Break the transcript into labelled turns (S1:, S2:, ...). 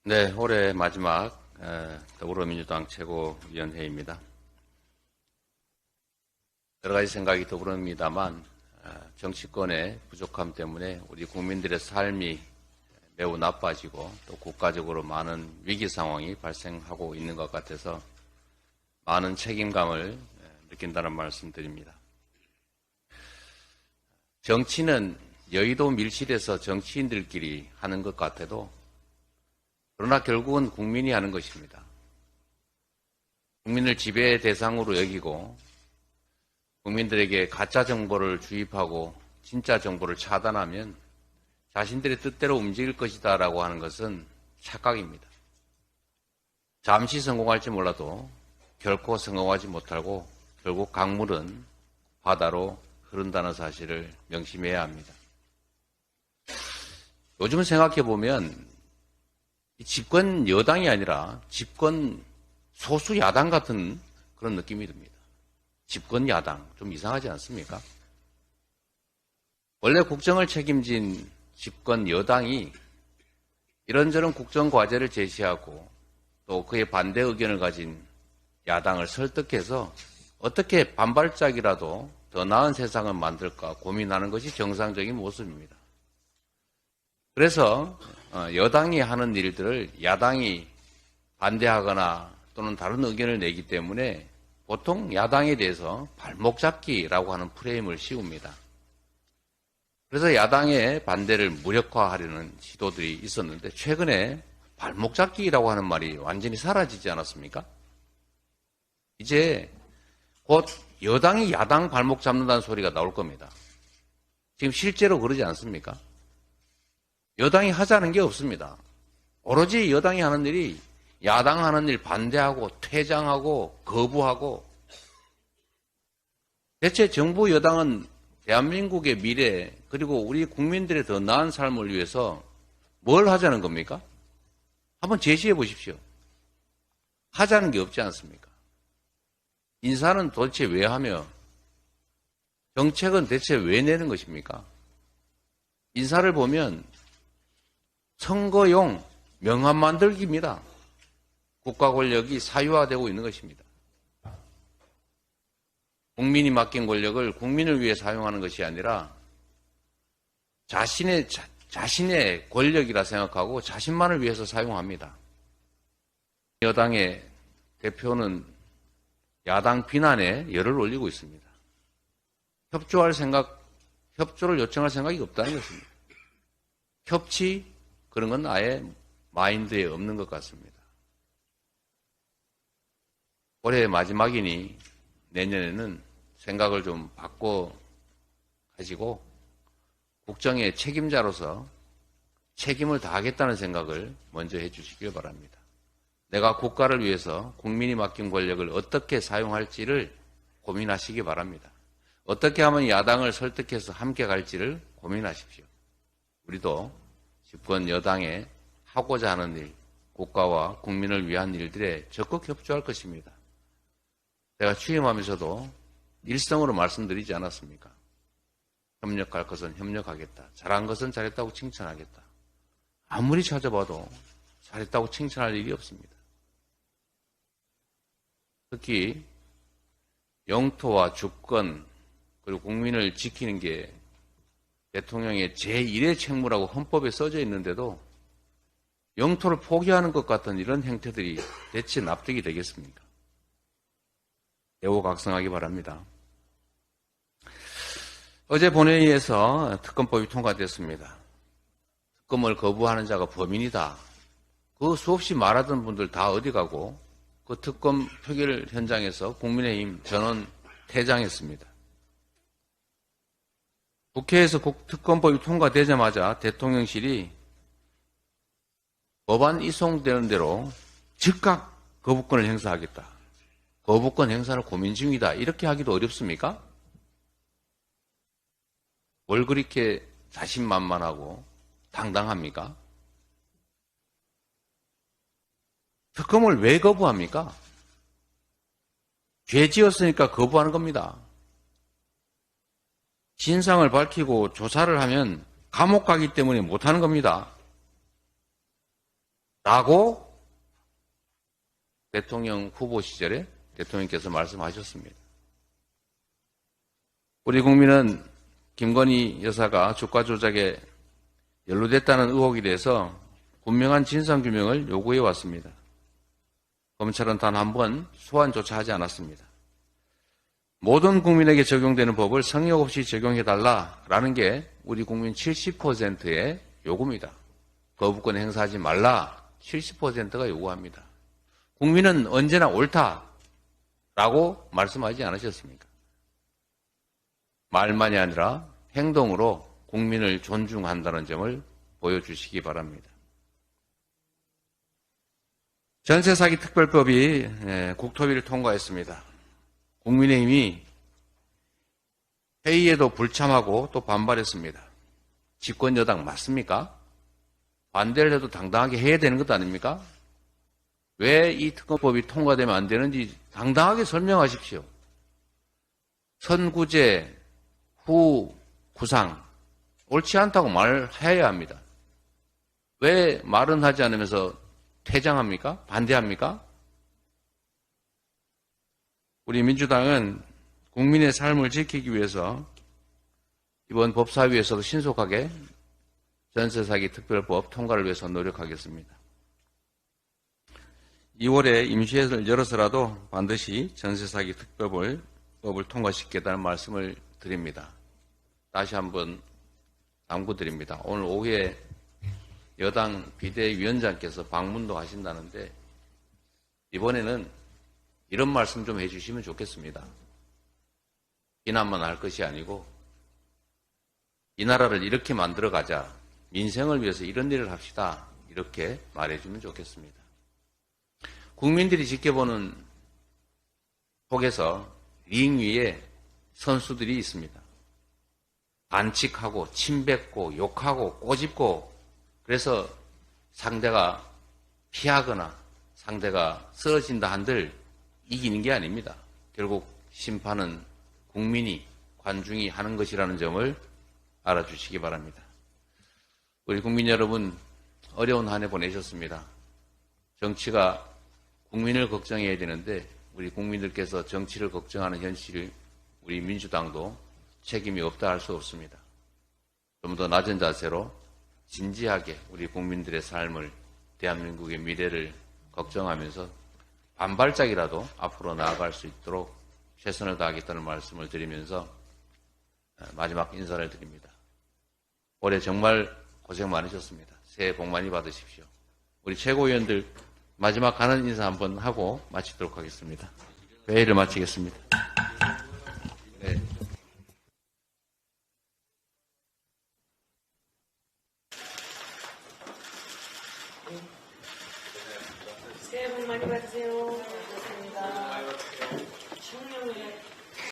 S1: 네, 올해 마지막 더불어민주당 최고위원회입니다. 여러 가지 생각이 더불어입니다만 정치권의 부족함 때문에 우리 국민들의 삶이 매우 나빠지고 또 국가적으로 많은 위기 상황이 발생하고 있는 것 같아서 많은 책임감을 느낀다는 말씀드립니다. 정치는 여의도 밀실에서 정치인들끼리 하는 것 같아도 그러나 결국은 국민이 하는 것입니다. 국민을 지배 대상으로 여기고 국민들에게 가짜 정보를 주입하고 진짜 정보를 차단하면 자신들의 뜻대로 움직일 것이다 라고 하는 것은 착각입니다. 잠시 성공할지 몰라도 결코 성공하지 못하고 결국 강물은 바다로 흐른다는 사실을 명심해야 합니다. 요즘 생각해보면 집권 여당이 아니라 집권 소수 야당 같은 그런 느낌이 듭니다. 집권 야당 좀 이상하지 않습니까? 원래 국정을 책임진 집권 여당이 이런저런 국정 과제를 제시하고 또 그에 반대 의견을 가진 야당을 설득해서 어떻게 반발짝이라도 더 나은 세상을 만들까 고민하는 것이 정상적인 모습입니다. 그래서 여당이 하는 일들을 야당이 반대하거나 또는 다른 의견을 내기 때문에 보통 야당에 대해서 발목 잡기라고 하는 프레임을 씌웁니다. 그래서 야당의 반대를 무력화하려는 시도들이 있었는데 최근에 발목 잡기라고 하는 말이 완전히 사라지지 않았습니까? 이제 곧 여당이 야당 발목 잡는다는 소리가 나올 겁니다. 지금 실제로 그러지 않습니까? 여당이 하자는 게 없습니다. 오로지 여당이 하는 일이 야당 하는 일 반대하고 퇴장하고 거부하고 대체 정부 여당은 대한민국의 미래 그리고 우리 국민들의 더 나은 삶을 위해서 뭘 하자는 겁니까? 한번 제시해 보십시오. 하자는 게 없지 않습니까? 인사는 도대체 왜 하며 정책은 대체 왜 내는 것입니까? 인사를 보면 선거용 명함 만들기입니다. 국가 권력이 사유화되고 있는 것입니다. 국민이 맡긴 권력을 국민을 위해 사용하는 것이 아니라 자신의 권력이라 생각하고 자신만을 위해서 사용합니다. 여당의 대표는 야당 비난에 열을 올리고 있습니다. 협조를 요청할 생각이 없다는 것입니다. 협치 그런 건 아예 마인드에 없는 것 같습니다. 올해 마지막이니 내년에는 생각을 좀 바꿔 가지고 국정의 책임자로서 책임을 다하겠다는 생각을 먼저 해 주시길 바랍니다. 내가 국가를 위해서 국민이 맡긴 권력을 어떻게 사용할지를 고민하시기 바랍니다. 어떻게 하면 야당을 설득해서 함께 갈지를 고민하십시오. 우리도 집권 여당에 하고자 하는 일, 국가와 국민을 위한 일들에 적극 협조할 것입니다. 제가 취임하면서도 일성으로 말씀드리지 않았습니까? 협력할 것은 협력하겠다. 잘한 것은 잘했다고 칭찬하겠다. 아무리 찾아봐도 잘했다고 칭찬할 일이 없습니다. 특히 영토와 주권 그리고 국민을 지키는 게 대통령의 제1의 책무라고 헌법에 써져 있는데도 영토를 포기하는 것 같은 이런 행태들이 대체 납득이 되겠습니까? 애호각성하기 바랍니다. 어제 본회의에서 특검법이 통과됐습니다. 특검을 거부하는 자가 범인이다. 그 수없이 말하던 분들 다 어디 가고 그 특검 표결 현장에서 국민의힘 전원 퇴장했습니다. 국회에서 특검법이 통과되자마자 대통령실이 법안 이송되는 대로 즉각 거부권을 행사하겠다. 거부권 행사를 고민 중이다. 이렇게 하기도 어렵습니까? 뭘 그렇게 자신만만하고 당당합니까? 특검을 왜 거부합니까? 죄 지었으니까 거부하는 겁니다. 진상을 밝히고 조사를 하면 감옥 가기 때문에 못하는 겁니다. 라고 대통령 후보 시절에 대통령께서 말씀하셨습니다. 우리 국민은 김건희 여사가 주가 조작에 연루됐다는 의혹에 대해서 분명한 진상규명을 요구해 왔습니다. 검찰은 단 한 번 소환조차 하지 않았습니다. 모든 국민에게 적용되는 법을 성역 없이 적용해달라라는 게 우리 국민 70%의 요구입니다. 거부권 행사하지 말라 70%가 요구합니다. 국민은 언제나 옳다라고 말씀하지 않으셨습니까? 말만이 아니라 행동으로 국민을 존중한다는 점을 보여주시기 바랍니다. 전세사기 특별법이 국토위를 통과했습니다. 국민의힘이 회의에도 불참하고 또 반발했습니다. 집권 여당 맞습니까? 반대를 해도 당당하게 해야 되는 것 아닙니까? 왜 이 특검법이 통과되면 안 되는지 당당하게 설명하십시오. 선구제 후 구상 옳지 않다고 말해야 합니다. 왜 말은 하지 않으면서 퇴장합니까? 반대합니까? 우리 민주당은 국민의 삶을 지키기 위해서 이번 법사위에서도 신속하게 전세사기 특별법 통과를 위해서 노력하겠습니다. 2월에 임시회를 열어서라도 반드시 전세사기 특별법을 통과시키겠다는 말씀을 드립니다. 다시 한번 당부드립니다. 오늘 오후에 여당 비대위원장께서 방문도 하신다는데 이번에는 이런 말씀 좀 해주시면 좋겠습니다. 비난만 할 것이 아니고 이 나라를 이렇게 만들어가자. 민생을 위해서 이런 일을 합시다. 이렇게 말해주면 좋겠습니다. 국민들이 지켜보는 속에서 링 위에 선수들이 있습니다. 반칙하고 침뱉고 욕하고 꼬집고 그래서 상대가 피하거나 상대가 쓰러진다 한들 이기는 게 아닙니다. 결국 심판은 국민이 관중이 하는 것이라는 점을 알아주시기 바랍니다. 우리 국민 여러분 어려운 한 해 보내셨습니다. 정치가 국민을 걱정해야 되는데 우리 국민들께서 정치를 걱정하는 현실을 우리 민주당도 책임이 없다 할 수 없습니다. 좀 더 낮은 자세로 진지하게 우리 국민들의 삶을 대한민국의 미래를 걱정하면서 반발짝이라도 앞으로 나아갈 수 있도록 최선을 다하겠다는 말씀을 드리면서 마지막 인사를 드립니다. 올해 정말 고생 많으셨습니다. 새해 복 많이 받으십시오. 우리 최고위원들 마지막 가는 인사 한번 하고 마치도록 하겠습니다. 회의를 마치겠습니다. 네.
S2: 새해 복 많이 받으세요. 고맙습니다. 청년회